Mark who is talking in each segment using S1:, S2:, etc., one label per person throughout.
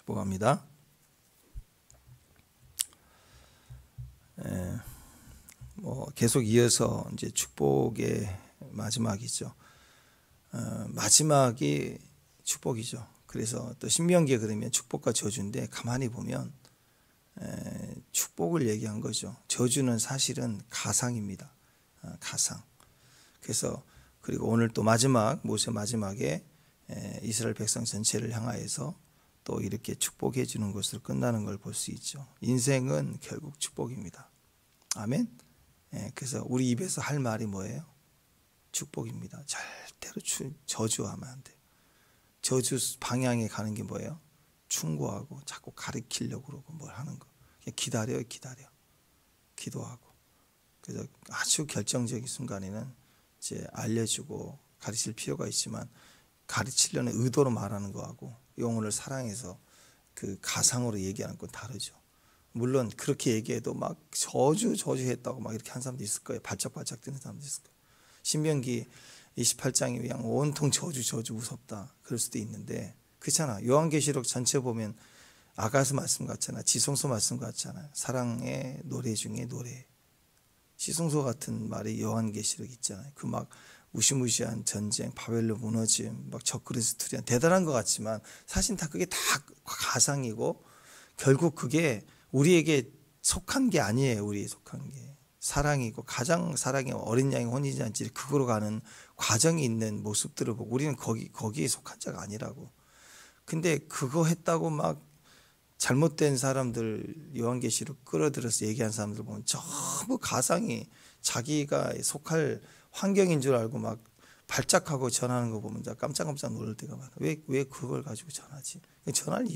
S1: 축복합니다. 계속 이어서 이제 축복의 마지막이죠. 마지막이 축복이죠. 그래서 또 신명기에 그러면 축복과 저주인데 가만히 보면 축복을 얘기한 거죠. 저주는 사실은 가상입니다. 가상. 그래서 그리고 오늘 또 모세 마지막에 이스라엘 백성 전체를 향하여서 또 이렇게 축복해 주는 것으로 끝나는 걸 볼 수 있죠. 인생은 결국 축복입니다. 아멘. 그래서 우리 입에서 할 말이 뭐예요? 축복입니다. 절대로 저주하면 안 돼요. 저주 방향에 가는 게 뭐예요? 충고하고 자꾸 가르치려고 그러고 뭘 하는 거. 그냥 기다려. 기도하고. 그래서 아주 결정적인 순간에는 이제 알려주고 가르칠 필요가 있지만 가르치려는 의도로 말하는 거하고 영혼을 사랑해서 그 가상으로 얘기하는 건 다르죠. 물론 그렇게 얘기해도 막 저주했다고 막 이렇게 한 사람도 있을 거예요. 발작발작 뛰는 사람도 있을 거예요. 신명기 28장이 그냥 온통 저주 무섭다 그럴 수도 있는데 그렇잖아. 요한계시록 전체 보면 아가서 말씀 같잖아. 지성소 말씀 같잖아. 사랑의 노래 중에 노래. 지성소 같은 말이 요한계시록 있잖아요. 그 막 무시무시한 전쟁, 바벨론 무너짐, 막 적그리스도리안 대단한 것 같지만 사실 다 그게 다 가상이고 결국 그게 우리에게 속한 게 아니에요. 우리에 속한 게 사랑이고 가장 사랑의 어린 양의 혼인잔치 그거로 가는 과정이 있는 모습들을 보고 우리는 거기에 속한 자가 아니라고. 근데 그거 했다고 막 잘못된 사람들 요한계시록 끌어들여서 얘기한 사람들 보면 전부 가상이 자기가 속할 환경인 줄 알고 막 발작하고 전하는 거 보면 깜짝깜짝 놀랄 때가 많아. 왜 그걸 가지고 전하지? 전할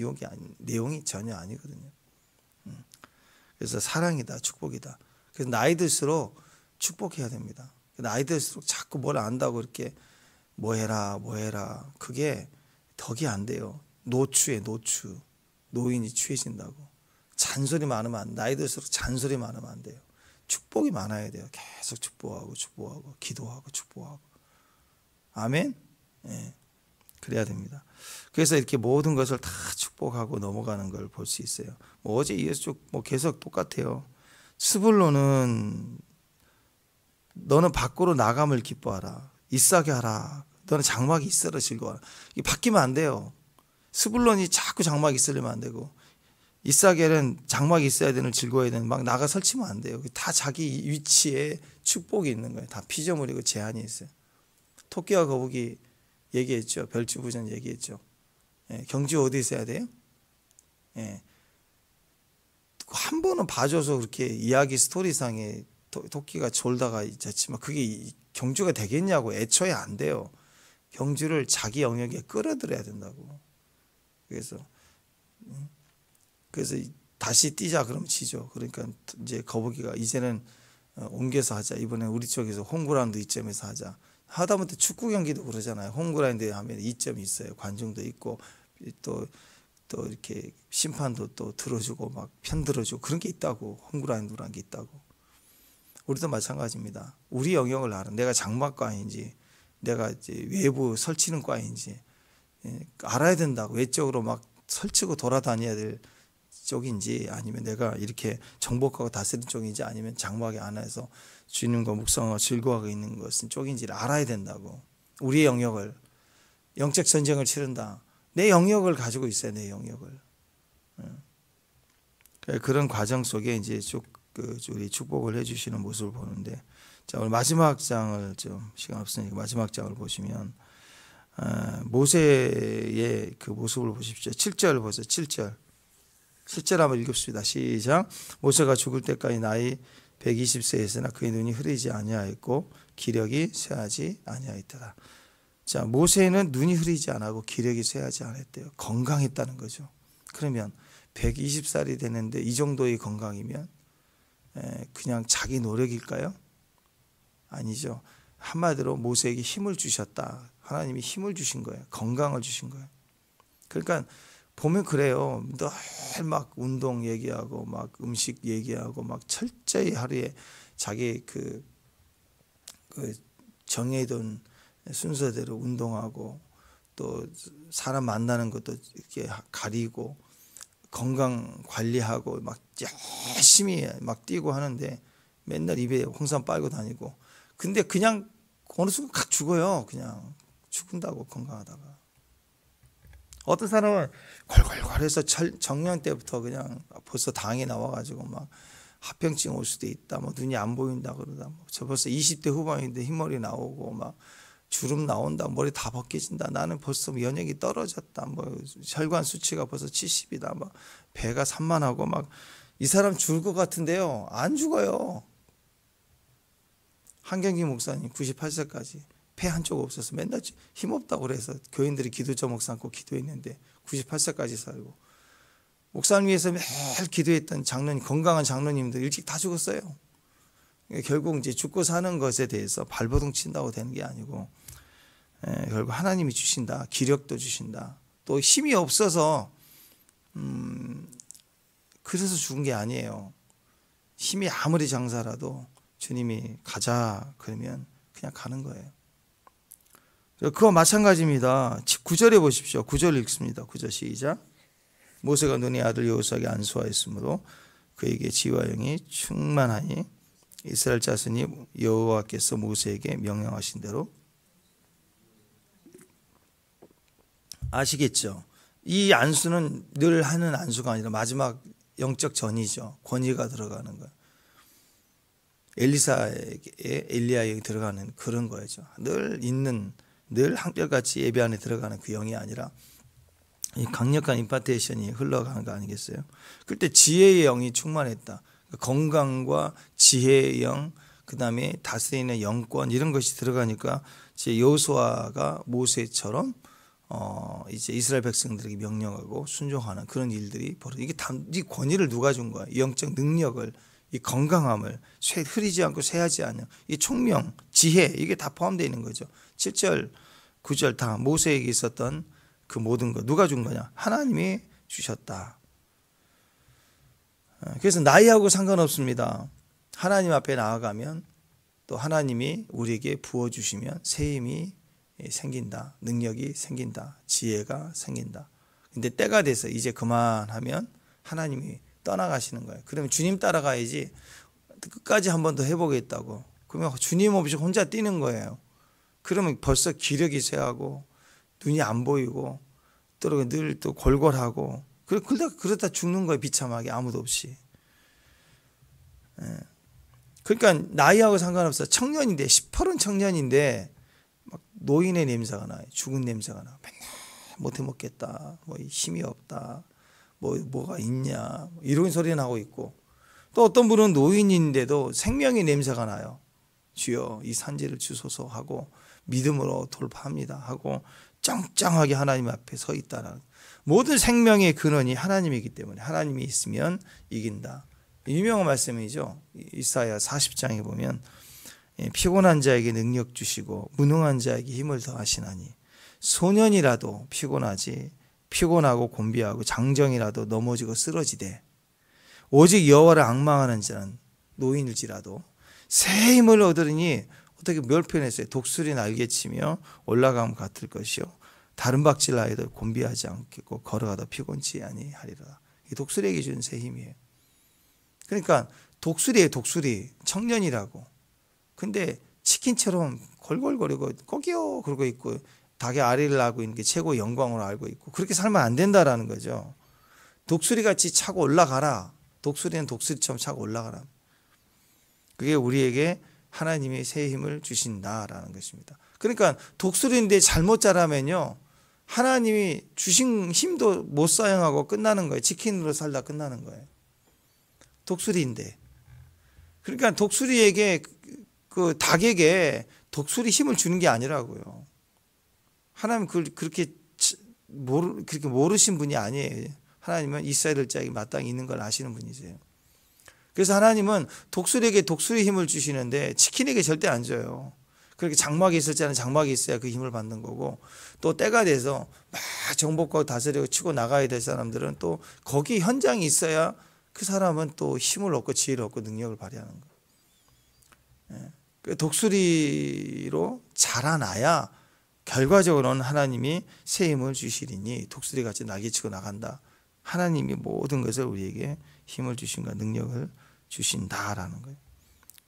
S1: 내용이 전혀 아니거든요. 그래서 사랑이다, 축복이다. 그래서 나이 들수록 축복해야 됩니다. 나이 들수록 자꾸 뭘 안다고 이렇게 뭐 해라. 그게 덕이 안 돼요. 노추에 노추. 노인이 취해진다고. 잔소리 많으면 나이 들수록 잔소리 많으면 안 돼요. 축복이 많아야 돼요. 계속 축복하고 기도하고 축복하고. 아멘. 예. 그래야 됩니다. 그래서 이렇게 모든 것을 다 축복하고 넘어가는 걸 볼 수 있어요. 어제 이어서 쭉 계속 똑같아요. 스불론은 너는 밖으로 나감을 기뻐하라. 이싸게 하라. 너는 장막이 있어라 즐거워하라. 이게 바뀌면 안 돼요. 스불론이 자꾸 장막이 있으려면 안 되고 이사겔은 장막이 있어야 되는 즐거워야 되는 막 나가 설치면 안 돼요. 다 자기 위치에 축복이 있는 거예요. 다 피조물이고 제한이 있어요. 토끼와 거북이 얘기했죠. 별주부전 얘기했죠. 경주 어디 있어야 돼요? 한 번은 봐줘서 그렇게 이야기 스토리상에 토끼가 졸다가 있었지만 그게 경주가 되겠냐고. 애초에 안 돼요. 경주를 자기 영역에 끌어들여야 된다고. 그래서 다시 뛰자 그러면 치죠. 그러니까 이제 거북이가 이제는 옮겨서 하자. 이번에 우리 쪽에서 홈그라운드 2점에서 하자. 하다못해 축구 경기도 그러잖아요. 홈그라운드에 하면 2점이 있어요. 관중도 있고 또 이렇게 심판도 또 들어주고 막 편 들어주고 그런 게 있다고. 홈그라운드라는 게 있다고. 우리도 마찬가지입니다. 우리 영역을 알아. 내가 장막과인지 내가 이제 외부 설치는 과인지 알아야 된다고. 외적으로 막 설치고 돌아다녀야 될 쪽인지 아니면 내가 이렇게 정복하고 다스리는 쪽인지 아니면 장막의 안에서 주님과 묵상하고 즐거워하고 있는 것은 쪽인지를 알아야 된다고. 우리의 영역을 영적 전쟁을 치른다. 내 영역을 가지고 있어요. 내 영역을. 그런 과정 속에 이제 쭉 우리 축복을 해주시는 모습을 보는데 자 오늘 마지막 장을 좀 시간 없으니까 마지막 장을 보시면 모세의 그 모습을 보십시오. 7절 보세요. 7절 한번 읽읍시다. 시작. 모세가 죽을 때까지 나이 120세였으나 그의 눈이 흐리지 아니하였고 기력이 쇠하지 아니하였더라. 자, 모세는 눈이 흐리지 않고 기력이 쇠하지 않았대요. 건강했다는 거죠. 그러면 120살이 되는데 이 정도의 건강이면 그냥 자기 노력일까요? 아니죠. 한마디로 모세에게 힘을 주셨다. 하나님이 힘을 주신 거예요. 건강을 주신 거예요. 그러니까 보면 그래요. 늘 막 운동 얘기하고 막 음식 얘기하고 막 철저히 하루에 자기 그 정해둔 순서대로 운동하고 또 사람 만나는 것도 이렇게 가리고 건강 관리하고 막 열심히 막 뛰고 하는데 맨날 입에 홍삼 빨고 다니고, 근데 그냥 어느 순간 각 죽어요. 그냥 죽는다고, 건강하다가. 어떤 사람은 골골골해서 정년 때부터 그냥 벌써 당이 나와가지고 막 합병증 올 수도 있다, 뭐 눈이 안 보인다 그러다, 저 벌써 20대 후반인데 흰머리 나오고 막 주름 나온다, 머리 다 벗겨진다, 나는 벌써 면역이 떨어졌다, 뭐 혈관 수치가 벌써 70이다, 막 배가 산만하고, 막 이 사람 죽을 것 같은데요, 안 죽어요. 한경기 목사님 98세까지 폐 한쪽 없어서 맨날 힘없다고 그래서 교인들이 기도 제목 삼고 기도했는데 98세까지 살고, 목사님 위해서 매일 기도했던 장로님, 건강한 장로님들 일찍 다 죽었어요. 결국 이제 죽고 사는 것에 대해서 발버둥 친다고 되는 게 아니고, 결국 하나님이 주신다, 기력도 주신다, 또 힘이 없어서 그래서 죽은 게 아니에요. 힘이 아무리 장사라도 주님이 가자 그러면 그냥 가는 거예요. 그와 마찬가지입니다. 9절에 보십시오. 9절 읽습니다. 9절 시작. 모세가 눈의 아들 여호수아에게 안수하였으므로 그에게 지혜와 영이 충만하니 이스라엘 자손이 여호와께서 모세에게 명령하신 대로. 아시겠죠? 이 안수는 늘 하는 안수가 아니라 마지막 영적 전이죠. 권위가 들어가는 거예요. 엘리사에게, 엘리야에게 들어가는 그런 거죠. 늘 있는, 늘 한결같이 예배 안에 들어가는 그 영이 아니라 이 강력한 임파테이션이 흘러가는 거 아니겠어요? 그때 지혜의 영이 충만했다. 건강과 지혜의 영, 그 다음에 다스리는 영권, 이런 것이 들어가니까 이제 여호수아가 모세처럼 이제 이스라엘 백성들에게 명령하고 순종하는 그런 일들이 벌어져. 이게 이 권위를 누가 준 거야? 이 영적 능력을, 이 건강함을, 흐리지 않고 쇠하지 않는 이 총명, 지혜, 이게 다 포함되어 있는 거죠. 7절, 9절 다 모세에게 있었던 그 모든 거 누가 준 거냐? 하나님이 주셨다. 그래서 나이하고 상관없습니다. 하나님 앞에 나아가면 또 하나님이 우리에게 부어주시면 새 힘이 생긴다, 능력이 생긴다, 지혜가 생긴다. 근데 때가 돼서 이제 그만하면 하나님이 떠나가시는 거예요. 그러면 주님 따라가야지, 끝까지 한 번 더 해보겠다고 그러면 주님 없이 혼자 뛰는 거예요. 그러면 벌써 기력이 쇠하고 눈이 안 보이고 또 늘 또 골골하고 그러다 죽는 거예요. 비참하게 아무도 없이. 그러니까 나이하고 상관없어. 청년인데, 18은 청년인데 막 노인의 냄새가 나요. 죽은 냄새가 나. 맨날 못해 먹겠다, 뭐 힘이 없다, 뭐가 있냐, 이런 소리 나고 있고, 또 어떤 분은 노인인데도 생명의 냄새가 나요. 주여 이 산지를 주소서 하고 믿음으로 돌파합니다 하고 짱짱하게 하나님 앞에 서 있다는, 모든 생명의 근원이 하나님이기 때문에 하나님이 있으면 이긴다. 유명한 말씀이죠. 이사야 40장에 보면 피곤한 자에게 능력 주시고 무능한 자에게 힘을 더하시나니 소년이라도 피곤하고 곤비하고 장정이라도 넘어지고 쓰러지되 오직 여호와를 앙망하는 자는 노인일지라도 새 힘을 얻으리니, 어떻게 뭘 표현했어요? 독수리 날개치며 올라감 같을 것이요 다른 박질하여도 곤비하지 않겠고 걸어가다 피곤치 아니하리라. 이 독수리에게 준 새 힘이에요. 그러니까 독수리예요. 독수리, 청년이라고. 근데 치킨처럼 골골거리고 꼬기요 그러고 있고 닭의 아리를 하고 있는 게 최고의 영광으로 알고 있고, 그렇게 살면 안 된다라는 거죠. 독수리같이 차고 올라가라. 독수리는 독수리처럼 차고 올라가라. 그게 우리에게 하나님이 새 힘을 주신다라는 것입니다. 그러니까 독수리인데 잘못 자라면요, 하나님이 주신 힘도 못 사용하고 끝나는 거예요. 치킨으로 살다 끝나는 거예요. 독수리인데. 그러니까 독수리에게, 그 닭에게 독수리 힘을 주는 게 아니라고요. 하나님 그렇게 모르신 분이 아니에요. 하나님은 이스라엘 자에게 마땅히 있는 걸 아시는 분이세요. 그래서 하나님은 독수리에게 독수리 힘을 주시는데 치킨에게 절대 안 줘요. 그렇게 장막이 있을 때는 장막이 있어야 그 힘을 받는 거고, 또 때가 돼서 막 정복하고 다스리고 치고 나가야 될 사람들은 또 거기 현장이 있어야 그 사람은 또 힘을 얻고 지혜를 얻고 능력을 발휘하는 거예요. 독수리로 자라나야 결과적으로는 하나님이 새 힘을 주시리니 독수리같이 날개치고 나간다. 하나님이 모든 것을 우리에게 힘을 주신과 능력을 주신다라는 거예요.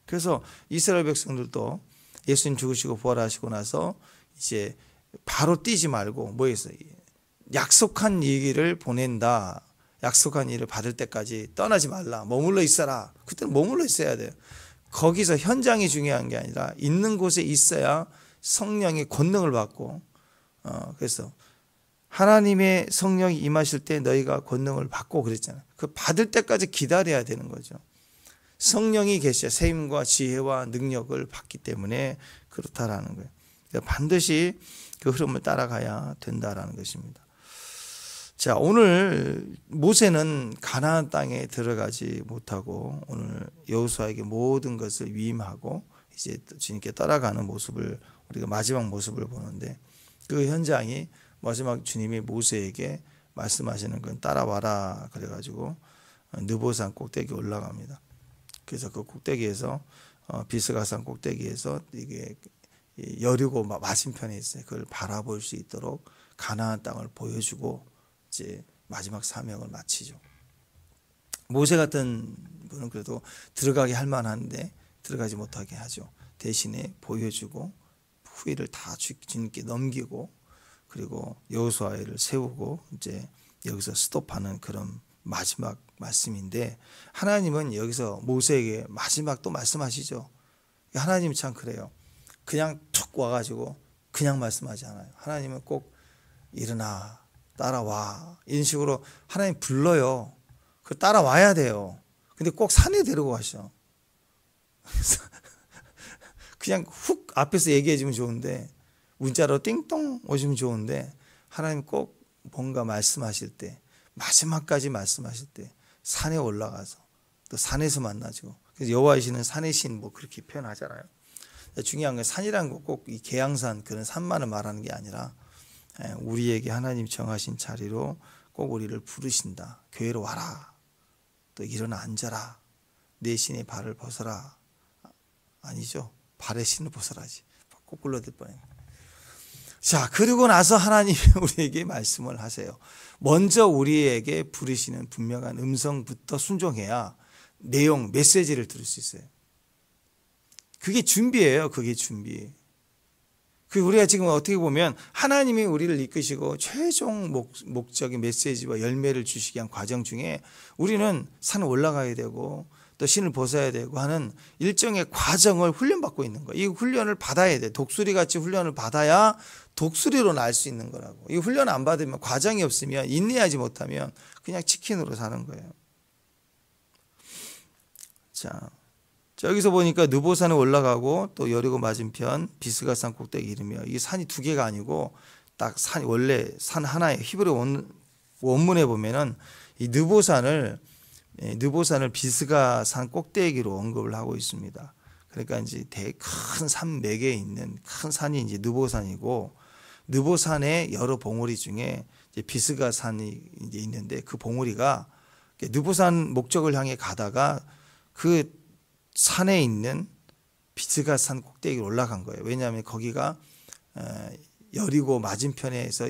S1: 그래서 이스라엘 백성들도 예수님 죽으시고 부활하시고 나서 이제 바로 뛰지 말고 뭐 했어요? 약속한 얘기를 보낸다. 약속한 일을 받을 때까지 떠나지 말라. 머물러 있어라. 그때는 머물러 있어야 돼요. 거기서 현장이 중요한 게 아니라 있는 곳에 있어야 성령의 권능을 받고 그래서 하나님의 성령이 임하실 때 너희가 권능을 받고 그랬잖아요. 그 받을 때까지 기다려야 되는 거죠. 성령이 계셔 세임과 지혜와 능력을 받기 때문에 그렇다라는 거예요. 반드시 그 흐름을 따라가야 된다라는 것입니다. 자, 오늘 모세는 가나안 땅에 들어가지 못하고 오늘 여호수아에게 모든 것을 위임하고 이제 주님께 따라가는 모습을 우리가 마지막 모습을 보는데 그 현장이 마지막 주님이 모세에게 말씀하시는 건 따라와라 그래가지고 느보산 꼭대기 올라갑니다. 그래서 그 꼭대기에서 비스가산 꼭대기에서 이게 여리고 맞은편에 있어요. 그걸 바라볼 수 있도록 가나안 땅을 보여주고 이제 마지막 사명을 마치죠. 모세 같은 분은 그래도 들어가게 할 만한데 들어가지 못하게 하죠. 대신에 보여주고 후위를 다 주님께 넘기고 그리고 여호수아를 세우고 이제 여기서 스톱하는 그런 마지막 말씀인데 하나님은 여기서 모세에게 마지막 또 말씀하시죠. 하나님 참 그래요. 그냥 툭 와가지고 그냥 말씀하지 않아요. 하나님은 꼭 일어나 따라와 이런 식으로 하나님 불러요. 그 따라와야 돼요. 근데 꼭 산에 데리고 가셔. 그냥 훅 앞에서 얘기해 주면 좋은데 문자로 띵동 오시면 좋은데 하나님 꼭 뭔가 말씀하실 때 마지막까지 말씀하실 때 산에 올라가서 또 산에서 만나죠. 그래서 여호와이시는 산의 신 뭐 그렇게 표현하잖아요. 중요한 건 산이라는 거 꼭 이 계양산 그런 산만을 말하는 게 아니라 우리에게 하나님 정하신 자리로 꼭 우리를 부르신다. 교회로 와라. 또 일어나 앉아라. 내 신의 발을 벗어라. 아니죠. 발의 신을 벗어라지. 꼭 불러들 뻔해요. 자, 그리고 나서 하나님이 우리에게 말씀을 하세요. 먼저 우리에게 부르시는 분명한 음성부터 순종해야 내용, 메시지를 들을 수 있어요. 그게 준비예요. 그게 준비. 그 우리가 지금 어떻게 보면 하나님이 우리를 이끄시고 최종 목적인 메시지와 열매를 주시기 위한 과정 중에 우리는 산을 올라가야 되고 또 신을 벗어야 되고 하는 일정의 과정을 훈련받고 있는 거예요. 이 훈련을 받아야 돼. 독수리 같이 훈련을 받아야 독수리로 날 수 있는 거라고. 이 훈련 안 받으면 과정이 없으면 인내하지 못하면 그냥 치킨으로 사는 거예요. 자, 여기서 보니까 느보산에 올라가고 또 여리고 맞은편 비스가산 꼭대기 이르며 이 산이 두 개가 아니고 딱 산 원래 산 하나의 히브리 원문에 보면은 이 느보산을 비스가산 꼭대기로 언급을 하고 있습니다. 그러니까 이제 큰 산맥에 있는 큰 산이 이제 느보산이고 느보산의 여러 봉우리 중에 이제 비스가산이 이제 있는데 그 봉우리가 느보산 목적을 향해 가다가 그 산에 있는 비스가산 꼭대기로 올라간 거예요. 왜냐하면 거기가 여리고 맞은편에서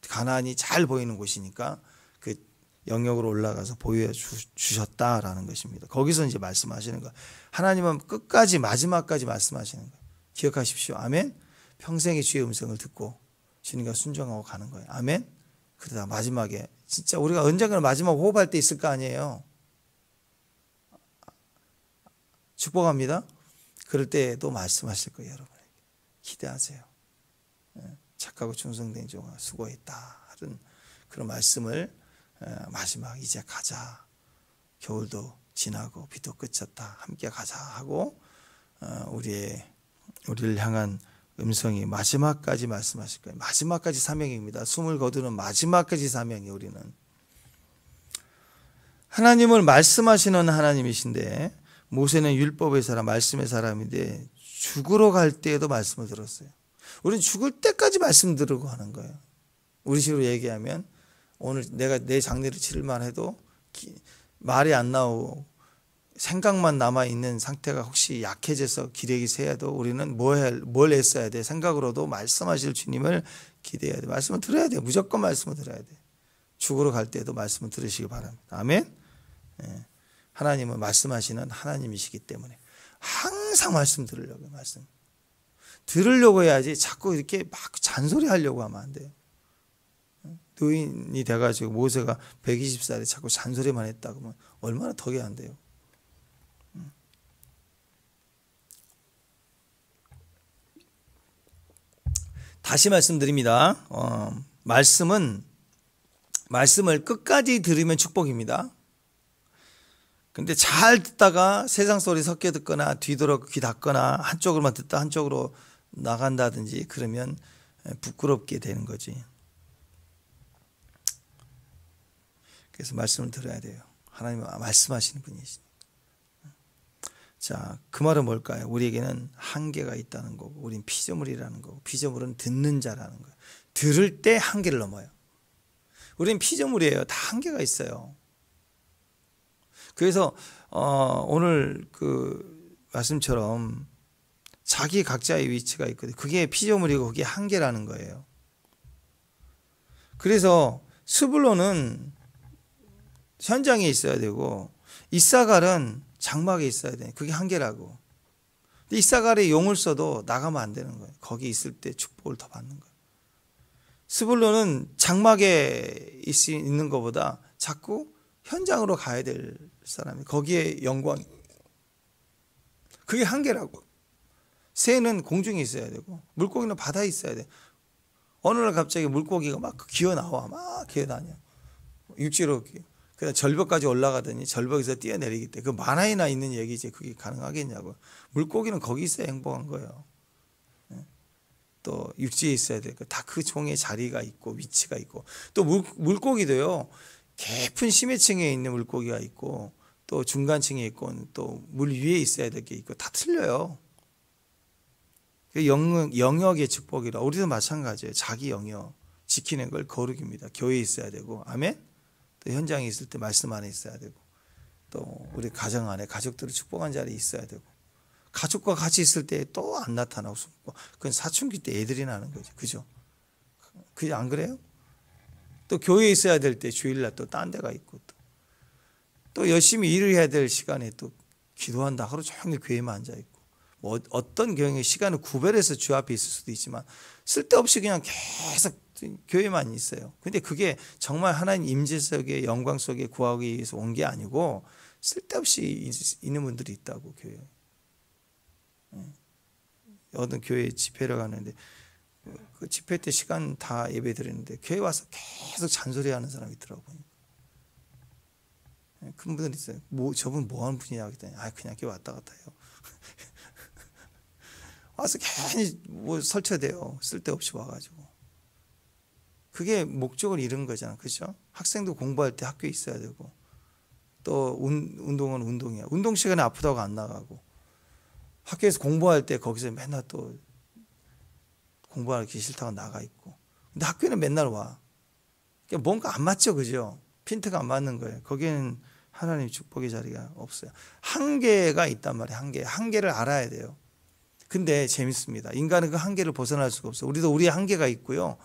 S1: 가나안이 잘 보이는 곳이니까 그 영역으로 올라가서 보여주셨다라는 것입니다. 거기서 이제 말씀하시는 거예요. 하나님은 끝까지 마지막까지 말씀하시는 거예요. 기억하십시오. 아멘. 평생의 주의 음성을 듣고 주님과 순종하고 가는 거예요. 아멘. 그러다 마지막에 진짜 우리가 언젠가 마지막 호흡할 때 있을 거 아니에요. 축복합니다. 그럴 때도 말씀하실 거예요. 여러분에게. 기대하세요. 착하고 충성된 종아 수고했다. 하는 그런 말씀을 마지막 이제 가자. 겨울도 지나고 비도 그쳤다. 함께 가자 하고 우리를 향한 음성이 마지막까지 말씀하실 거예요. 마지막까지 사명입니다. 숨을 거두는 마지막까지 사명이 우리는. 하나님을 말씀하시는 하나님이신데 모세는 율법의 사람, 말씀의 사람인데 죽으러 갈 때에도 말씀을 들었어요. 우리는 죽을 때까지 말씀 들으고 하는 거예요. 우리 식으로 얘기하면 오늘 내가 내 장례를 치를만 해도 말이 안 나오고 생각만 남아있는 상태가 혹시 약해져서 기력이 세어도 우리는 뭘 했어야 돼? 생각으로도 말씀하실 주님을 기대해야 돼. 말씀을 들어야 돼. 무조건 말씀을 들어야 돼. 죽으러 갈 때도 말씀을 들으시기 바랍니다. 아멘. 예. 하나님은 말씀하시는 하나님이시기 때문에 항상 말씀 들으려고 해야지 자꾸 이렇게 막 잔소리하려고 하면 안 돼요. 노인이 돼가지고 모세가 120살에 자꾸 잔소리만 했다 그러면 얼마나 덕이 안 돼요. 다시 말씀드립니다. 말씀을 끝까지 들으면 축복입니다. 근데 잘 듣다가 세상 소리 섞여 듣거나 뒤돌아 귀 닫거나 한쪽으로만 듣다 한쪽으로 나간다든지 그러면 부끄럽게 되는 거지. 그래서 말씀을 들어야 돼요. 하나님은 말씀하시는 분이시니까. 자, 그 말은 뭘까요? 우리에게는 한계가 있다는 거고 우린 피조물이라는 거고 피조물은 듣는 자라는 거예요. 들을 때 한계를 넘어요. 우린 피조물이에요. 다 한계가 있어요. 그래서 오늘 그 말씀처럼 자기 각자의 위치가 있거든요. 그게 피조물이고 그게 한계라는 거예요. 그래서 스불론은 현장에 있어야 되고 이사갈은 장막에 있어야 돼. 그게 한계라고. 근데 이사갈에 용을 써도 나가면 안 되는 거예요. 거기 있을 때 축복을 더 받는 거예요. 스불론은 장막에 있는 것보다 자꾸 현장으로 가야 될 사람이 거기에 영광. 그게 한계라고. 새는 공중에 있어야 되고 물고기는 바다에 있어야 돼. 어느 날 갑자기 물고기가 막 기어 나와. 막 기어 다녀. 육지로 그냥 절벽까지 올라가더니 절벽에서 뛰어내리기 때문에 그 만화에나 있는 얘기지 그게 가능하겠냐고. 물고기는 거기 있어야 행복한 거예요. 또 육지에 있어야 되고 다 그 종의 자리가 있고 위치가 있고 또 물고기도요. 깊은 심해층에 있는 물고기가 있고 또 중간층에 있고 또 물 위에 있어야 될 게 있고 다 틀려요. 영역의 축복이라 우리도 마찬가지예요. 자기 영역 지키는 걸 거룩입니다. 교회에 있어야 되고 아멘. 또 현장에 있을 때 말씀 안에 있어야 되고 또 우리 가정 안에 가족들을 축복한 자리에 있어야 되고 가족과 같이 있을 때 또 안 나타나고 숨고 그건 사춘기 때 애들이 나는 거죠. 그죠? 그게 안 그래요? 또 교회에 있어야 될 때 주일날 또 딴 데가 있고 또 열심히 일을 해야 될 시간에 또 기도한다 하루 종일 교회에만 앉아 있고 뭐 어떤 경우에 시간을 구별해서 주 앞에 있을 수도 있지만 쓸데없이 그냥 계속 교회만 있어요. 근데 그게 정말 하나님 임재 속에 영광 속에 구하기 위해서 온 게 아니고 쓸데없이 있는 분들이 있다고 교회에. 어떤 교회 집회를 가는데 그 집회 때 시간 다 예배 드리는데 교회 와서 계속 잔소리하는 사람이 있더라고요. 그런 분들 있어요. 뭐 저분 뭐 하는 분이냐 그랬더니 그냥 교회 왔다 갔다 해요. 와서 괜히 뭐 설쳐대요. 쓸데없이 와가지고. 그게 목적을 잃은 거잖아. 그렇죠? 학생도 공부할 때 학교에 있어야 되고 또 운동은 운동이야. 운동 시간에 아프다고 안 나가고 학교에서 공부할 때 거기서 맨날 또 공부하기 싫다고 나가 있고 근데 학교는 맨날 와. 그러니까 뭔가 안 맞죠. 그죠? 핀트가 안 맞는 거예요. 거기에는 하나님의 축복의 자리가 없어요. 한계가 있단 말이에요. 한계를 알아야 돼요. 근데 재밌습니다. 인간은 그 한계를 벗어날 수가 없어요. 우리도 우리의 한계가 있고요.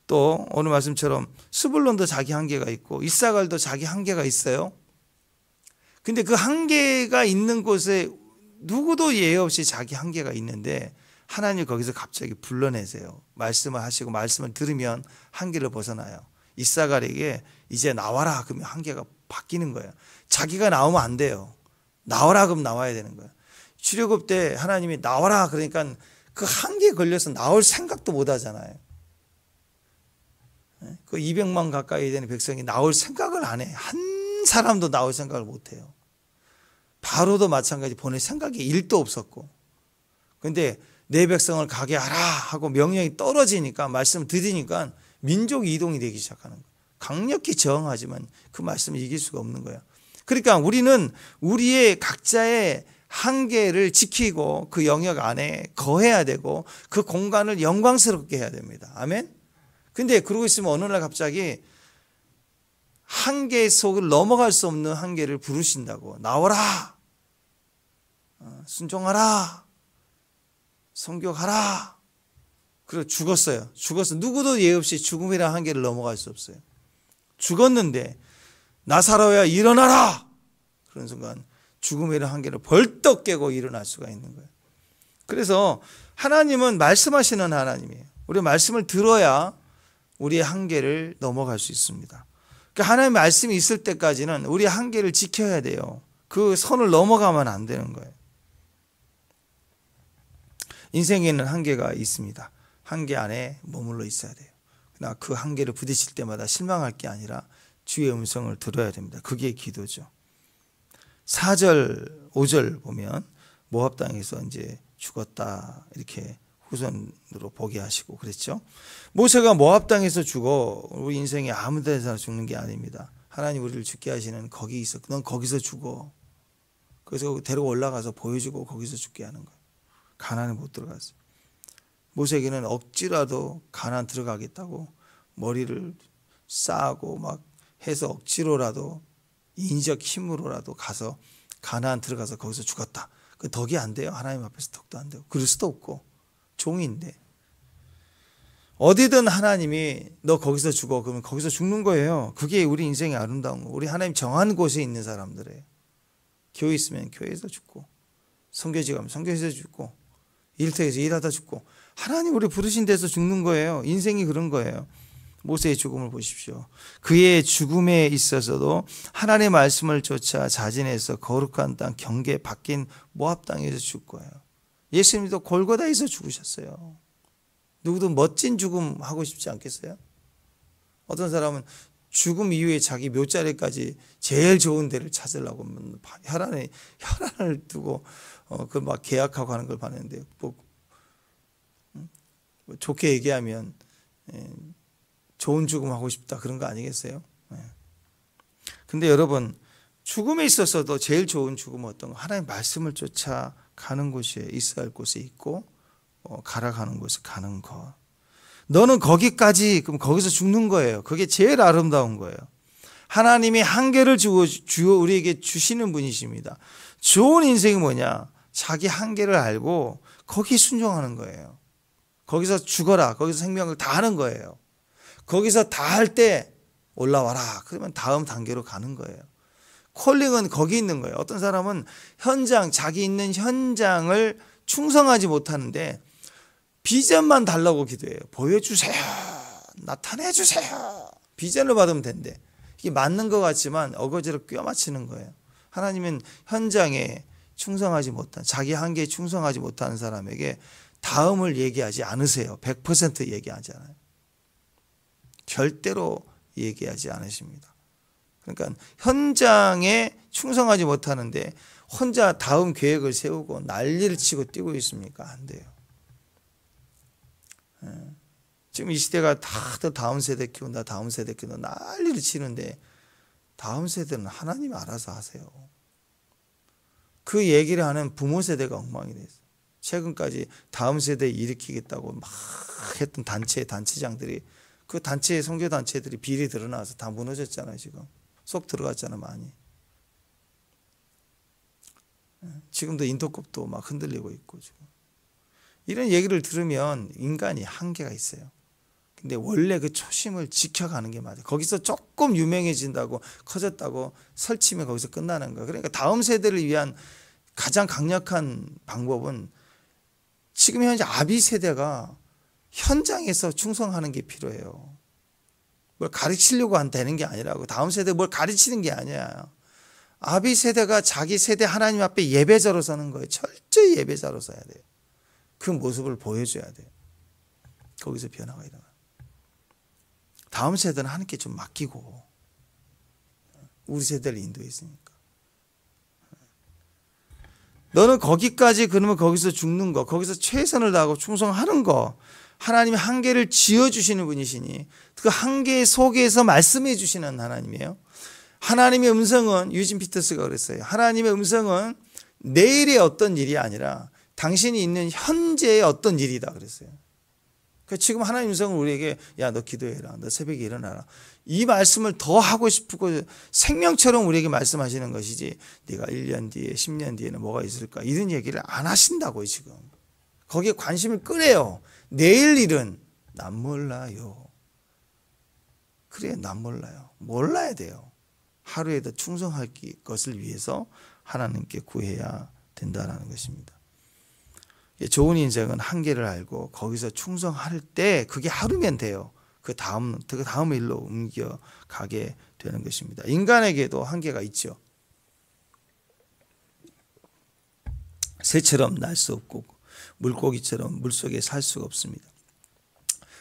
S1: 또 오늘 말씀처럼 스불론도 자기 한계가 있고 이사갈도 자기 한계가 있어요. 근데 그 한계가 있는 곳에 누구도 예외 없이 자기 한계가 있는데 하나님 거기서 갑자기 불러내세요. 말씀을 하시고 말씀을 들으면 한계를 벗어나요. 이사갈에게 이제 나와라 그러면 한계가 바뀌는 거예요. 자기가 나오면 안 돼요. 나와라 그러면 나와야 되는 거예요. 출애굽 때 하나님이 나와라 그러니까 그 한계에 걸려서 나올 생각도 못 하잖아요. 그 200만 가까이 되는 백성이 나올 생각을 안 해. 한 사람도 나올 생각을 못 해요. 바로도 마찬가지 보낼 생각이 1도 없었고. 그런데 내 백성을 가게 하라 하고 명령이 떨어지니까 말씀을 들으니까 민족 이동이 되기 시작하는 거예요. 강력히 저항하지만 그 말씀을 이길 수가 없는 거예요. 그러니까 우리는 우리의 각자의 한계를 지키고 그 영역 안에 거해야 되고 그 공간을 영광스럽게 해야 됩니다. 아멘. 근데 그러고 있으면 어느 날 갑자기 한계 속을 넘어갈 수 없는 한계를 부르신다고. 나오라. 순종하라. 성교하라. 그리고 죽었어요. 죽어서 누구도 예의 없이 죽음이라는 한계를 넘어갈 수 없어요. 죽었는데 나사로야 일어나라. 그런 순간 죽음의 한계를 벌떡 깨고 일어날 수가 있는 거예요. 그래서 하나님은 말씀하시는 하나님이에요. 우리 말씀을 들어야 우리의 한계를 넘어갈 수 있습니다. 그러니까 하나님의 말씀이 있을 때까지는 우리의 한계를 지켜야 돼요. 그 선을 넘어가면 안 되는 거예요. 인생에는 한계가 있습니다. 한계 안에 머물러 있어야 돼요. 그러나 그 한계를 부딪힐 때마다 실망할 게 아니라 주의 음성을 들어야 됩니다. 그게 기도죠. 4절, 5절 보면 모압 땅에서 이제 죽었다 이렇게 후손으로 보게 하시고 그랬죠. 모세가 모압 땅에서 죽어 우리 인생에 아무 데서 죽는 게 아닙니다. 하나님 우리를 죽게 하시는 거기 있어. 넌 거기서 죽어. 그래서 데리고 올라가서 보여주고 거기서 죽게 하는 거예요. 가나안에 못 들어갔어요. 모세에게는 억지라도 가나안 들어가겠다고 머리를 싸고 막 해서 억지로라도 인적 힘으로라도 가서 가나안 들어가서 거기서 죽었다. 그 덕이 안 돼요. 하나님 앞에서 덕도 안 되고 그럴 수도 없고 종인데 어디든 하나님이 너 거기서 죽어 그러면 거기서 죽는 거예요. 그게 우리 인생의 아름다운 거. 우리 하나님 정한 곳에 있는 사람들이에요. 교회 있으면 교회에서 죽고 선교지 가면 선교지에서 죽고 일터에서 일하다 죽고 하나님 우리 부르신 데서 죽는 거예요. 인생이 그런 거예요. 모세의 죽음을 보십시오. 그의 죽음에 있어서도 하나님의 말씀을 쫓아 자진해서 거룩한 땅 경계 바뀐 모압 땅에서 죽을 거예요. 예수님도 골고다에서 죽으셨어요. 누구도 멋진 죽음 하고 싶지 않겠어요? 어떤 사람은 죽음 이후에 자기 묘자리까지 제일 좋은 데를 찾으려고 혈안을 두고 그 막 계약하고 하는 걸 봤는데 뭐 좋게 얘기하면 좋은 죽음 하고 싶다 그런 거 아니겠어요? 근데 여러분 죽음에 있어서도 제일 좋은 죽음은 어떤 거? 하나님 말씀을 쫓아 가는 곳에 있어야 할 곳에 있고 가라가는 곳에 가는 것. 너는 거기까지 그럼 거기서 죽는 거예요. 그게 제일 아름다운 거예요. 하나님이 한계를 우리에게 주시는 분이십니다. 좋은 인생이 뭐냐? 자기 한계를 알고 거기 순종하는 거예요. 거기서 죽어라. 거기서 생명을 다하는 거예요. 거기서 다할 때 올라와라. 그러면 다음 단계로 가는 거예요. 콜링은 거기 있는 거예요. 어떤 사람은 자기 있는 현장을 충성하지 못하는데 비전만 달라고 기도해요. 보여주세요. 나타내주세요. 비전을 받으면 된대. 이게 맞는 것 같지만 어거지로 꿰맞추는 거예요. 하나님은 현장에 충성하지 못한 자기 한계에 충성하지 못하는 사람에게 다음을 얘기하지 않으세요. 100% 얘기하지 않아요. 절대로 얘기하지 않으십니다. 그러니까 현장에 충성하지 못하는데 혼자 다음 계획을 세우고 난리를 치고 뛰고 있습니까? 안 돼요. 지금 이 시대가 다들 다음 세대 키운다 다음 세대 키운다 난리를 치는데 다음 세대는 하나님이 알아서 하세요. 그 얘기를 하는 부모 세대가 엉망이 됐어요. 최근까지 다음 세대 일으키겠다고 막 했던 단체장들이 그 단체 선교단체들이 비리 드러나서 다 무너졌잖아요. 지금 쏙 들어갔잖아요. 많이. 지금도 인도급도 막 흔들리고 있고 지금. 이런 얘기를 들으면 인간이 한계가 있어요. 근데 원래 그 초심을 지켜가는 게 맞아요. 거기서 조금 유명해진다고 커졌다고 설치면 거기서 끝나는 거예요. 그러니까 다음 세대를 위한 가장 강력한 방법은 지금 현재 아비 세대가 현장에서 충성하는 게 필요해요. 뭘 가르치려고 되는 게 아니라고. 다음 세대 뭘 가르치는 게 아니야. 아비 세대가 자기 세대 하나님 앞에 예배자로 서는 거예요. 철저히 예배자로 서야 돼요. 그 모습을 보여줘야 돼요. 거기서 변화가 일어나요. 다음 세대는 하나님께 좀 맡기고 우리 세대를 인도했으니까. 너는 거기까지 그러면 거기서 죽는 거, 거기서 최선을 다하고 충성하는 거, 하나님이 한계를 지어주시는 분이시니 그 한계 속에서 말씀해 주시는 하나님이에요. 하나님의 음성은 유진 피터스가 그랬어요. 하나님의 음성은 내일의 어떤 일이 아니라 당신이 있는 현재의 어떤 일이다 그랬어요. 그러니까 지금 하나님의 음성은 우리에게 야, 너 기도해라. 너 새벽에 일어나라. 이 말씀을 더 하고 싶고 생명처럼 우리에게 말씀하시는 것이지 네가 1년 뒤에 10년 뒤에는 뭐가 있을까 이런 얘기를 안 하신다고요. 지금 거기에 관심을 끄래요. 내일 일은 난 몰라요. 그래, 난 몰라요. 몰라야 돼요. 하루에도 충성할 것을 위해서 하나님께 구해야 된다는 것입니다. 좋은 인생은 한계를 알고 거기서 충성할 때 그게 하루면 돼요. 그 다음 일로 옮겨가게 되는 것입니다. 인간에게도 한계가 있죠. 새처럼 날 수 없고 물고기처럼 물속에 살 수가 없습니다.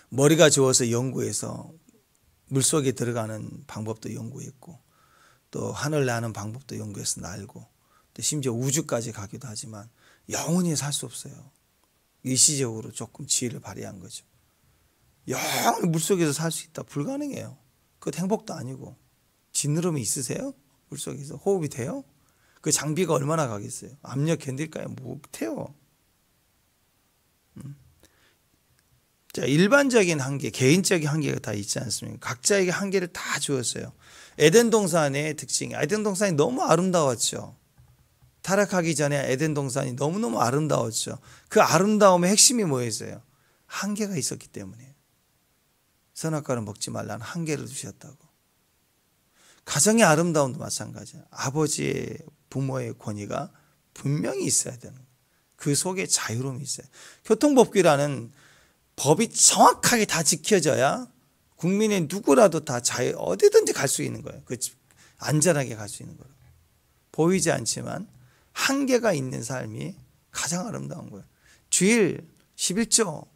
S1: 머리가 좋아서 연구해서 물속에 들어가는 방법도 연구했고 또 하늘 나는 방법도 연구해서 날고 또 심지어 우주까지 가기도 하지만 영원히 살 수 없어요. 일시적으로 조금 지혜를 발휘한 거죠. 영원히 물속에서 살 수 있다. 불가능해요. 그것 행복도 아니고. 지느러미 있으세요? 물속에서 호흡이 돼요? 그 장비가 얼마나 가겠어요? 압력 견딜까요? 못해요. 자, 일반적인 한계, 개인적인 한계가 다 있지 않습니까? 각자에게 한계를 다 주었어요. 에덴 동산의 특징이, 에덴 동산이 너무 아름다웠죠. 타락하기 전에 에덴 동산이 너무너무 아름다웠죠. 그 아름다움의 핵심이 뭐였어요? 한계가 있었기 때문이에요. 선악과를 먹지 말라는 한계를 두셨다고. 가정의 아름다움도 마찬가지예요. 아버지의 부모의 권위가 분명히 있어야 되는 거예요. 그 속에 자유로움이 있어요. 교통법규라는 법이 정확하게 다 지켜져야 국민의 누구라도 다 어디든지 갈 수 있는 거예요. 안전하게 갈 수 있는 거예요. 보이지 않지만 한계가 있는 삶이 가장 아름다운 거예요. 주일, 11조,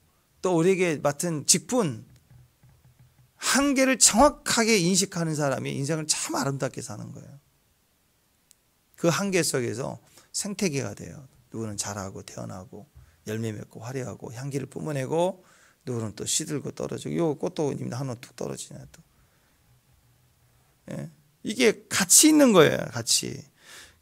S1: 또 우리에게 맡은 직분, 한계를 정확하게 인식하는 사람이 인생을 참 아름답게 사는 거예요. 그 한계 속에서 생태계가 돼요. 누구는 자라고 태어나고 열매 맺고 화려하고 향기를 뿜어내고 누구는 또 시들고 떨어지고 요 꽃도 하나 툭 떨어지냐 또. 예? 이게 같이 있는 거예요. 같이.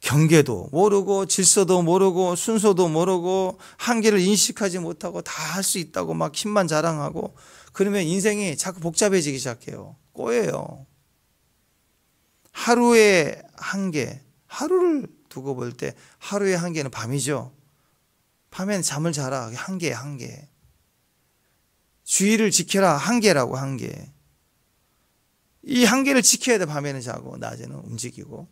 S1: 경계도 모르고 질서도 모르고 순서도 모르고 한계를 인식하지 못하고 다 할 수 있다고 막 힘만 자랑하고 그러면 인생이 자꾸 복잡해지기 시작해요. 꼬여요. 하루의 한계, 하루를 두고 볼 때 하루의 한계는 밤이죠. 밤엔 잠을 자라. 한계. 주의를 지켜라. 한계라고. 한계. 이 한계를 지켜야 돼. 밤에는 자고 낮에는 움직이고.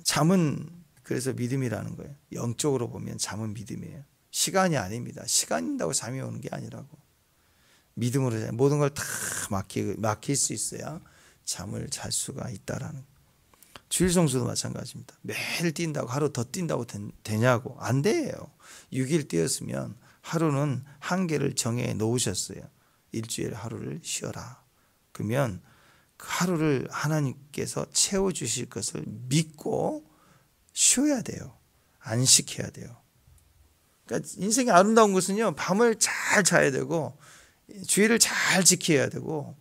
S1: 잠은 그래서 믿음이라는 거예요. 영적으로 보면 잠은 믿음이에요. 시간이 아닙니다. 시간인다고 잠이 오는 게 아니라고. 믿음으로 모든 걸 다 맡길 수 있어야 잠을 잘 수가 있다라는 거예요. 주일 성수도 마찬가지입니다. 매일 뛴다고 하루 더 뛴다고 되냐고. 안 돼요. 6일 뛰었으면 하루는 한계를 정해 놓으셨어요. 일주일에 하루를 쉬어라. 그러면 그 하루를 하나님께서 채워주실 것을 믿고 쉬어야 돼요. 안식해야 돼요. 그러니까 인생의 아름다운 것은요, 밤을 잘 자야 되고 주의를 잘 지켜야 되고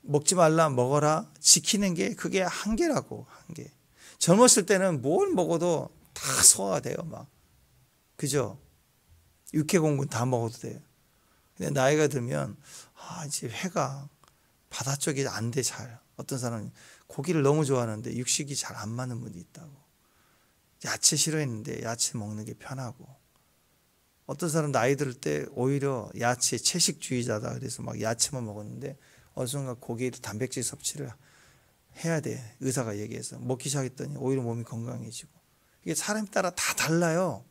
S1: 먹지 말라 먹어라 지키는 게 그게 한계라고. 한계. 젊었을 때는 뭘 먹어도 다 소화가 돼요. 막 그죠? 육해공군 다 먹어도 돼요. 근데 나이가 들면 이제 회가 바다 쪽이 안 돼 잘. 어떤 사람은 고기를 너무 좋아하는데 육식이 잘 안 맞는 분이 있다고. 야채 싫어했는데 야채 먹는 게 편하고. 어떤 사람 나이 들 때 오히려 야채 채식주의자다 그래서 막 야채만 먹었는데 어느 순간 고기를 단백질 섭취를 해야 돼. 의사가 얘기해서 먹기 시작했더니 오히려 몸이 건강해지고. 이게 사람 따라 다 달라요.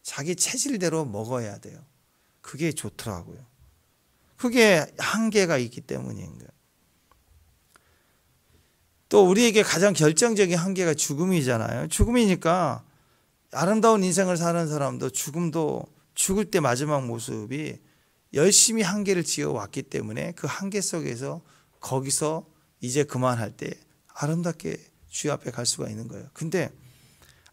S1: 자기 체질대로 먹어야 돼요. 그게 좋더라고요. 그게 한계가 있기 때문인 거예요. 또 우리에게 가장 결정적인 한계가 죽음이잖아요. 죽음이니까 아름다운 인생을 사는 사람도 죽을 때 마지막 모습이 열심히 한계를 지어왔기 때문에 그 한계 속에서 거기서 이제 그만할 때 아름답게 주의 앞에 갈 수가 있는 거예요. 근데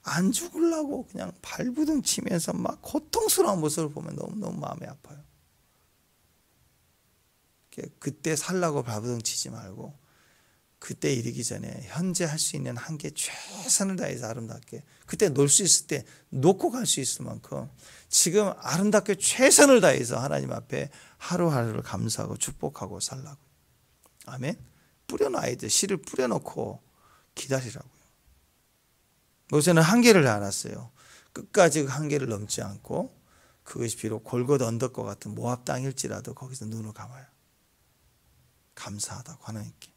S1: 안 죽으려고 그냥 발부둥 치면서 막 고통스러운 모습을 보면 너무너무 마음이 아파요. 그때 살라고 발부둥 치지 말고 그때 이르기 전에 현재 할 수 있는 한계 최선을 다해서 아름답게 그때 놀 수 있을 때 놓고 갈 수 있을 만큼 지금 아름답게 최선을 다해서 하나님 앞에 하루하루를 감사하고 축복하고 살라고. 아멘. 뿌려놔야 돼. 씨를 뿌려놓고 기다리라고요. 모세는 한계를 알았어요. 끝까지 그 한계를 넘지 않고 그것이 비록 골곶 언덕과 같은 모압 땅일지라도 거기서 눈을 감아요. 감사하다고 하나님께.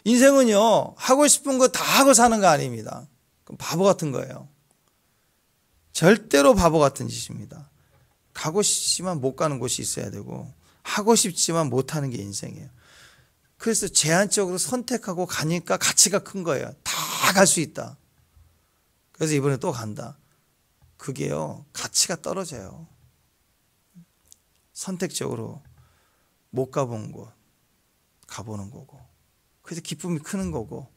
S1: 인생은요, 하고 싶은 거 다 하고 사는 거 아닙니다. 그럼 바보 같은 거예요. 절대로 바보 같은 짓입니다. 가고 싶지만 못 가는 곳이 있어야 되고, 하고 싶지만 못 하는 게 인생이에요. 그래서 제한적으로 선택하고 가니까 가치가 큰 거예요. 다 갈 수 있다. 그래서 이번에 또 간다. 그게요, 가치가 떨어져요. 선택적으로 못 가본 곳 가보는 거고, 그래서 기쁨이 크는 거고,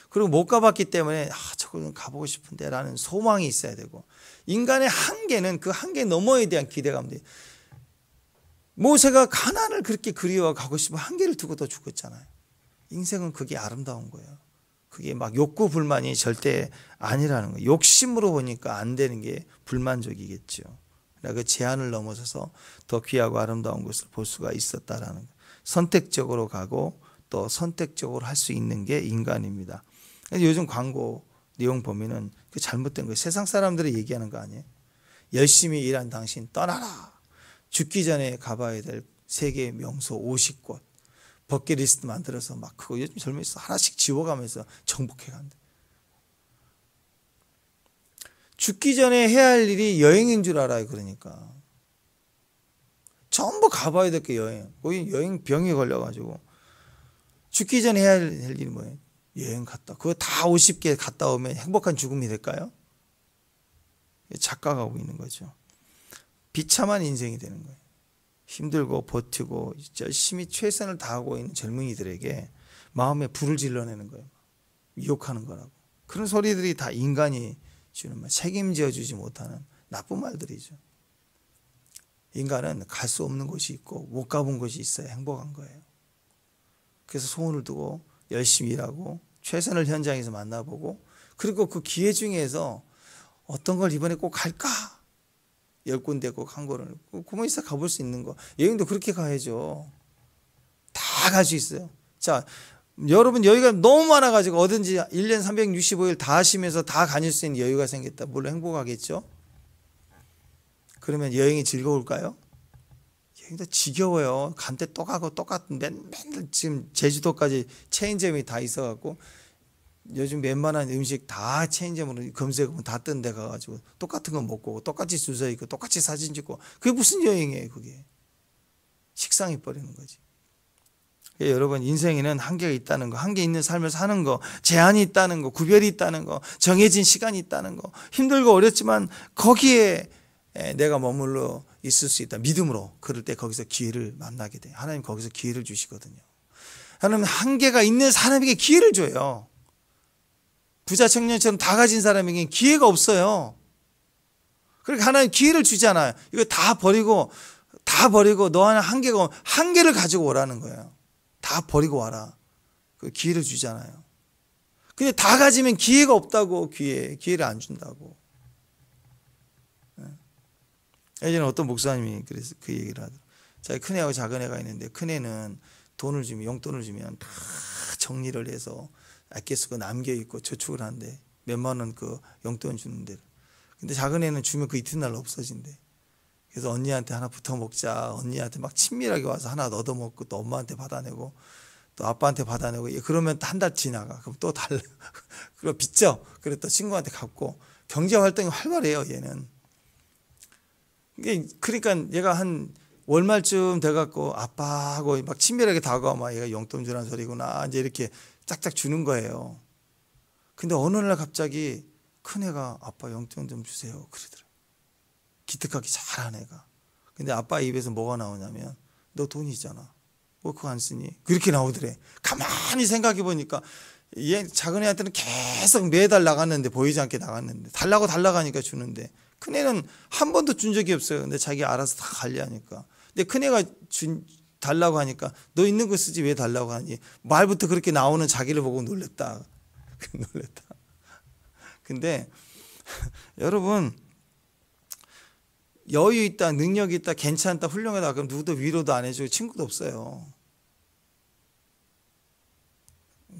S1: 그리고 못 가봤기 때문에 저거는 가보고 싶은데 라는 소망이 있어야 되고, 인간의 한계는 그 한계 너머에 대한 기대감들. 모세가 가나안을 그렇게 그리워 가고 싶어 한계를 두고 더 죽었잖아요. 인생은 그게 아름다운 거예요. 그게 막 욕구 불만이 절대 아니라는 거예요. 욕심으로 보니까 안 되는 게 불만족이겠죠. 그 제한을 넘어서서 더 귀하고 아름다운 것을 볼 수가 있었다라는 거예요. 선택적으로 가고 또 선택적으로 할 수 있는 게 인간입니다. 요즘 광고 내용 보면은 그 잘못된 거예요. 세상 사람들이 얘기하는 거 아니에요. 열심히 일한 당신 떠나라. 죽기 전에 가봐야 될 세계 명소 50곳 버킷리스트 만들어서 막 그거 요즘 젊은이들 하나씩 지워가면서 정복해 간다. 죽기 전에 해야 할 일이 여행인 줄 알아요. 그러니까 전부 가봐야 될 게 여행. 거기 여행 병에 걸려가지고 죽기 전에 해야 할 일이 뭐예요? 여행 갔다. 그거 다 50개 갔다 오면 행복한 죽음이 될까요? 착각하고 있는 거죠. 비참한 인생이 되는 거예요. 힘들고 버티고 열심히 최선을 다하고 있는 젊은이들에게 마음에 불을 질러내는 거예요. 미혹하는 거라고. 그런 소리들이 다 인간이 주는 말, 책임져 주지 못하는 나쁜 말들이죠. 인간은 갈 수 없는 곳이 있고 못 가본 곳이 있어야 행복한 거예요. 그래서 소원을 두고 열심히 일하고 최선을 현장에서 만나보고, 그리고 그 기회 중에서 어떤 걸 이번에 꼭 갈까? 10군데 꼭 한 거를 고만 있어 가볼 수 있는 거. 여행도 그렇게 가야죠. 다 갈 수 있어요. 자, 여러분 여유가 너무 많아가지고 어딘지 1년 365일 다 하시면서 다 다닐 수 있는 여유가 생겼다. 물론 행복하겠죠. 그러면 여행이 즐거울까요? 여행도 지겨워요. 간 때 또 가고 똑같은 맨날 지금 제주도까지 체인점이 다 있어갖고 요즘 웬만한 음식 다 체인점으로 검색하면 다 뜬 데 가가지고 똑같은 거 먹고 똑같이 줄 서 있고 똑같이 사진 찍고, 그게 무슨 여행이에요. 그게 식상해 버리는 거지. 여러분, 인생에는 한계가 있다는 거, 한계 있는 삶을 사는 거, 제한이 있다는 거, 구별이 있다는 거, 정해진 시간이 있다는 거, 힘들고 어렵지만 거기에 내가 머물러 있을 수 있다. 믿음으로. 그럴 때 거기서 기회를 만나게 돼. 하나님 거기서 기회를 주시거든요. 하나님 한계가 있는 사람에게 기회를 줘요. 부자 청년처럼 다 가진 사람에게 기회가 없어요. 그러니까 하나님 기회를 주잖아요. 이거 다 버리고 너 하나 한계를 가지고 오라는 거예요. 다 버리고 와라. 그 기회를 주잖아요. 근데 다 가지면 기회가 없다고, 기회를 안 준다고. 예전에 어떤 목사님이 그래서 그 얘기를 하더라고요. 자기 큰애하고 작은애가 있는데 큰애는 돈을 주면, 용돈을 주면 다 정리를 해서 아껴 쓰고 남겨 있고 저축을 하는데 몇만 원 그 용돈 주는데, 근데 작은애는 주면 그 이튿날 없어진대. 그래서 언니한테 하나 붙어 먹자, 언니한테 막 친밀하게 와서 하나 얻어 먹고 또 엄마한테 받아내고 또 아빠한테 받아내고, 그러면 한 달 지나가. 그럼 또 달라. 그리고 빚져. 그래 또 친구한테 갚고. 경제 활동이 활발해요, 얘는. 그러니까 얘가 한 월말쯤 돼갖고 아빠하고 막 친밀하게 다가오면 얘가 용돈 주라는 소리구나, 이제 이렇게 짝짝 주는 거예요. 근데 어느 날 갑자기 큰애가 아빠 용돈 좀 주세요 그러더라고요. 기특하게 잘한 애가. 근데 아빠 입에서 뭐가 나오냐면, 너 돈 있잖아, 뭐 그거 안 쓰니? 그렇게 나오더래. 가만히 생각해 보니까 얘 작은 애한테는 계속 매달 나갔는데, 보이지 않게 나갔는데 달라고 달라가니까 주는데, 큰애는 한 번도 준 적이 없어요. 근데 자기 알아서 다 관리하니까. 근데 큰애가 달라고 하니까 너 있는 거 쓰지 왜 달라고 하니? 말부터 그렇게 나오는 자기를 보고 놀랬다. 놀랬다. 근데 여러분, 여유 있다, 능력이 있다, 괜찮다, 훌륭하다, 그럼 누구도 위로도 안 해주고 친구도 없어요.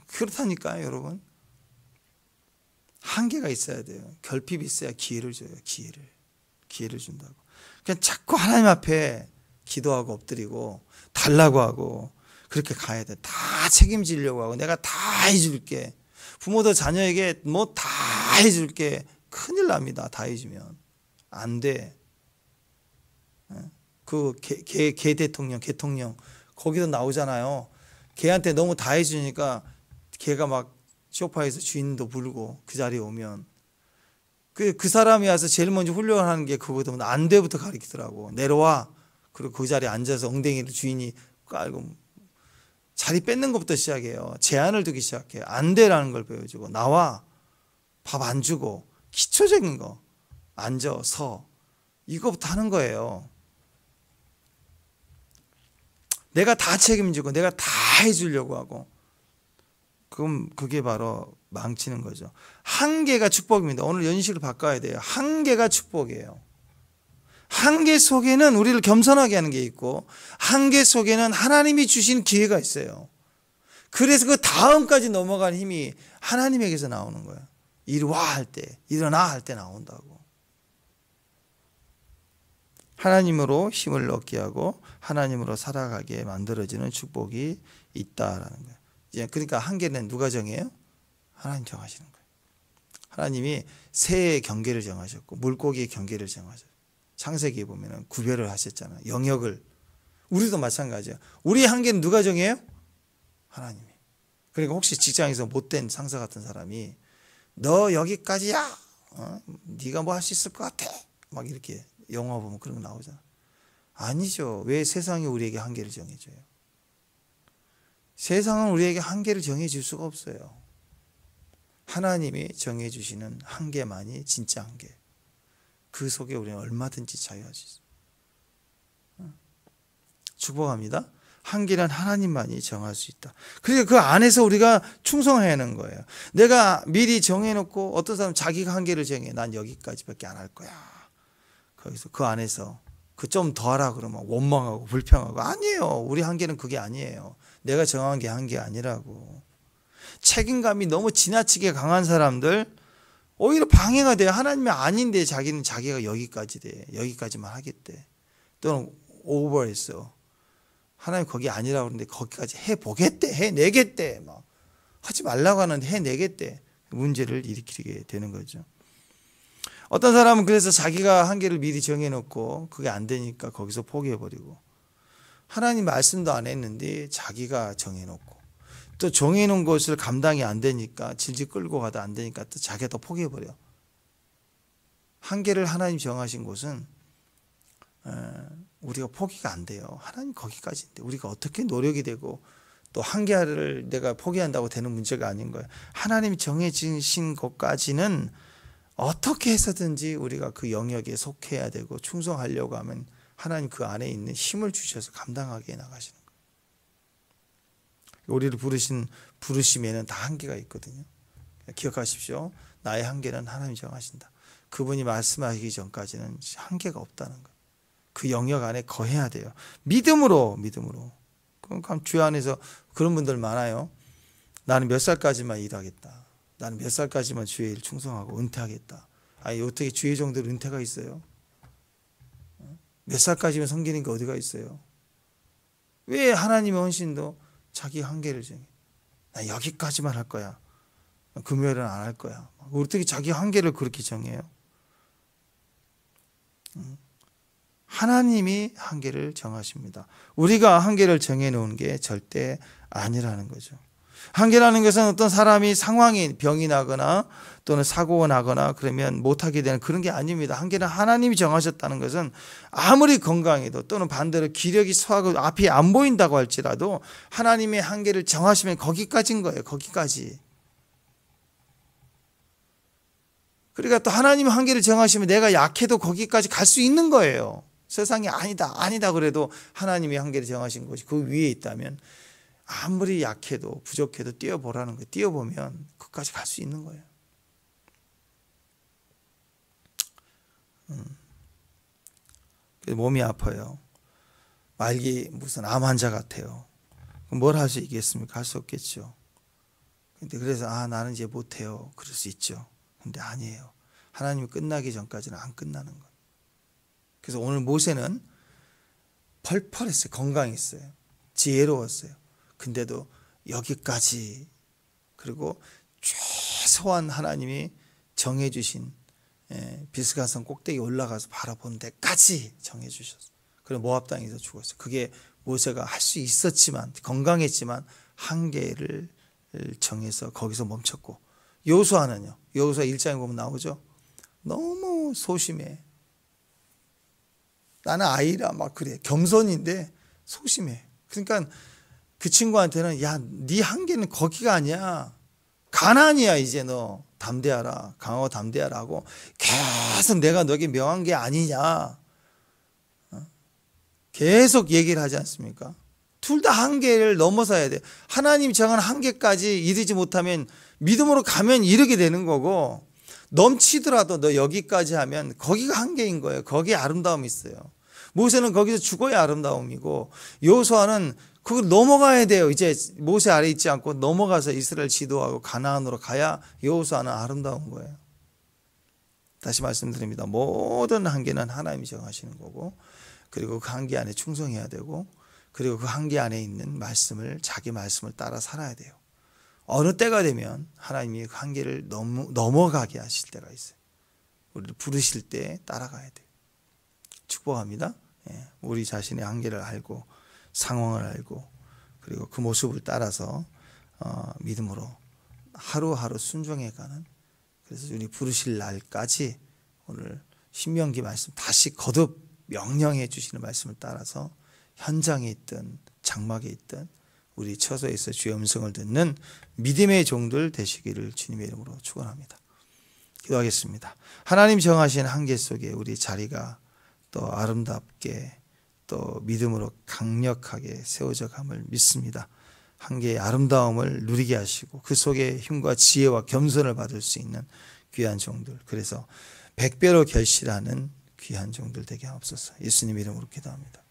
S1: 그렇다니까요, 여러분. 한계가 있어야 돼요. 결핍이 있어야 기회를 줘요. 기회를 준다고. 그냥 자꾸 하나님 앞에 기도하고 엎드리고 달라고 하고 그렇게 가야 돼. 다 책임지려고 하고 내가 다 해줄게. 부모도 자녀에게 뭐 다 해줄게. 큰일 납니다. 다 해주면 안 돼. 그 개 대통령 거기도 나오잖아요. 개한테 너무 다 해주니까 개가 막 소파에서 주인도 부르고 그 자리에 오면 그 사람이 와서 제일 먼저 훈련하는 게 그거거든. 안 돼부터 가르치더라고. 내려와. 그리고 그 자리에 앉아서 엉덩이를 주인이 깔고 자리 뺏는 것부터 시작해요. 제한을 두기 시작해요. 안 돼라는 걸 보여주고 나와. 밥 안 주고 기초적인 거 앉아 서 이거부터 하는 거예요. 내가 다 책임지고 내가 다 해주려고 하고 그럼 그게 바로 망치는 거죠. 한계가 축복입니다. 오늘 연식을 바꿔야 돼요. 한계가 축복이에요. 한계 속에는 우리를 겸손하게 하는 게 있고 한계 속에는 하나님이 주신 기회가 있어요. 그래서 그 다음까지 넘어간 힘이 하나님에게서 나오는 거예요. 이리 와 할 때, 일어나 할 때 나온다고. 하나님으로 힘을 얻게 하고 하나님으로 살아가게 만들어지는 축복이 있다라는 거예요. 그러니까 한계는 누가 정해요? 하나님 정하시는 거예요. 하나님이 새의 경계를 정하셨고 물고기의 경계를 정하셨어요. 창세기에 보면 구별을 하셨잖아요. 영역을. 우리도 마찬가지예요. 우리의 한계는 누가 정해요? 하나님이. 그러니까 혹시 직장에서 못된 상사 같은 사람이 너 여기까지야. 네가 뭐 할 수 있을 것 같아. 막 이렇게 영화 보면 그런 거 나오잖아. 아니죠. 왜 세상이 우리에게 한계를 정해줘요? 세상은 우리에게 한계를 정해줄 수가 없어요. 하나님이 정해주시는 한계만이 진짜 한계. 그 속에 우리는 얼마든지 자유할 수 있어요. 축복합니다. 한계는 하나님만이 정할 수 있다. 그러니까 그 안에서 우리가 충성해야 하는 거예요. 내가 미리 정해놓고 어떤 사람은 자기가 한계를 정해. 난 여기까지밖에 안 할 거야. 거기서 그 안에서 그 좀 더 하라 그러면 원망하고 불평하고 아니에요. 우리 한계는 그게 아니에요. 내가 정한 게 한계 아니라고. 책임감이 너무 지나치게 강한 사람들 오히려 방해가 돼요. 하나님이 아닌데 자기는 자기가 여기까지 돼. 여기까지만 하겠대. 또는 오버했어. 하나님 거기 아니라고 그러는데 거기까지 해보겠대. 해내겠대. 막 하지 말라고 하는데 해내겠대. 문제를 일으키게 되는 거죠. 어떤 사람은 그래서 자기가 한계를 미리 정해놓고 그게 안 되니까 거기서 포기해버리고 하나님 말씀도 안 했는데 자기가 정해놓고 또 정해놓은 것을 감당이 안 되니까 질질 끌고 가다 안 되니까 또 자기가 또 포기해버려. 한계를 하나님 정하신 곳은 우리가 포기가 안 돼요. 하나님 거기까지인데 우리가 어떻게 노력이 되고 또 한계를 내가 포기한다고 되는 문제가 아닌 거예요. 하나님이 정해주신 것까지는 어떻게 해서든지 우리가 그 영역에 속해야 되고 충성하려고 하면 하나님 그 안에 있는 힘을 주셔서 감당하게 나가시는 거예요. 우리를 부르신 부르심에는 다 한계가 있거든요. 기억하십시오. 나의 한계는 하나님이 정하신다. 그분이 말씀하시기 전까지는 한계가 없다는 거예요. 그 영역 안에 거해야 돼요. 믿음으로. 그럼 주 안에서 그런 분들 많아요. 나는 몇 살까지만 일하겠다. 나는 몇 살까지만 주의 일 충성하고 은퇴하겠다. 아니 어떻게 주의 정도로 은퇴가 있어요? 몇 살까지만 섬기는 게 어디가 있어요? 왜 하나님의 헌신도 자기 한계를 정해? 나 여기까지만 할 거야. 금요일은 안 할 거야. 어떻게 자기 한계를 그렇게 정해요? 하나님이 한계를 정하십니다. 우리가 한계를 정해놓은 게 절대 아니라는 거죠. 한계라는 것은 어떤 사람이 상황이 병이 나거나 또는 사고가 나거나 그러면 못하게 되는 그런 게 아닙니다. 한계는 하나님이 정하셨다는 것은 아무리 건강해도 또는 반대로 기력이 소하고 앞이 안 보인다고 할지라도 하나님의 한계를 정하시면 거기까지인 거예요. 거기까지. 그러니까 또 하나님의 한계를 정하시면 내가 약해도 거기까지 갈 수 있는 거예요. 세상이 아니다 그래도 하나님이 한계를 정하신 것이 그 위에 있다면 아무리 약해도 부족해도 뛰어보라는 거예요. 뛰어보면 그까지 갈 수 있는 거예요. 몸이 아파요. 말기 무슨 암 환자 같아요. 뭘 할 수 있겠습니까? 할 수 없겠죠. 근데 그래서 나는 이제 못해요. 그럴 수 있죠. 근데 아니에요. 하나님이 끝나기 전까지는 안 끝나는 거예요. 그래서 오늘 모세는 펄펄했어요. 건강했어요. 지혜로웠어요. 근데도 여기까지, 그리고 최소한 하나님이 정해주신 비스가산 꼭대기 올라가서 바라보는 데까지 정해주셨어요. 그리고 모압 땅에서 죽었어요. 그게 모세가 할 수 있었지만, 건강했지만 한계를 정해서 거기서 멈췄고, 여호수아는요. 여호수아 1장에 보면 나오죠. 너무 소심해. 나는 아이라 막 그래. 겸손인데 소심해. 그러니까 그 친구한테는 야, 네 한계는 거기가 아니야. 가나안이야. 이제 너 담대하라. 강하고 담대하라 하고 계속 내가 너에게 명한 게 아니냐. 계속 얘기를 하지 않습니까? 둘 다 한계를 넘어서야 돼. 하나님 정한 한계까지 이르지 못하면 믿음으로 가면 이르게 되는 거고, 넘치더라도 너 여기까지 하면 거기가 한계인 거예요. 거기에 아름다움이 있어요. 모세는 거기서 죽어야 아름다움이고, 여호수아는 그걸 넘어가야 돼요. 이제 모세 아래 있지 않고 넘어가서 이스라엘 지도하고 가나안으로 가야 여호수아는 아름다운 거예요. 다시 말씀드립니다. 모든 한계는 하나님이 정하시는 거고, 그리고 그 한계 안에 충성해야 되고, 그리고 그 한계 안에 있는 말씀을, 자기 말씀을 따라 살아야 돼요. 어느 때가 되면 하나님이 그 한계를 넘어가게 하실 때가 있어요. 우리를 부르실 때 따라가야 돼요. 축복합니다. 우리 자신의 한계를 알고, 상황을 알고, 그리고 그 모습을 따라서 믿음으로 하루하루 순종해가는, 그래서 우리 부르실 날까지 오늘 신명기 말씀 다시 거듭 명령해 주시는 말씀을 따라서 현장에 있든 장막에 있든 우리 처소에서 주의 음성을 듣는 믿음의 종들 되시기를 주님의 이름으로 축원합니다. 기도하겠습니다. 하나님 정하신 한계 속에 우리 자리가 또 아름답게 또 믿음으로 강력하게 세워져 감을 믿습니다. 한계의 아름다움을 누리게 하시고 그 속에 힘과 지혜와 겸손을 받을 수 있는 귀한 종들, 그래서 100배로 결실하는 귀한 종들 되게 하옵소서. 예수님 이름으로 기도합니다.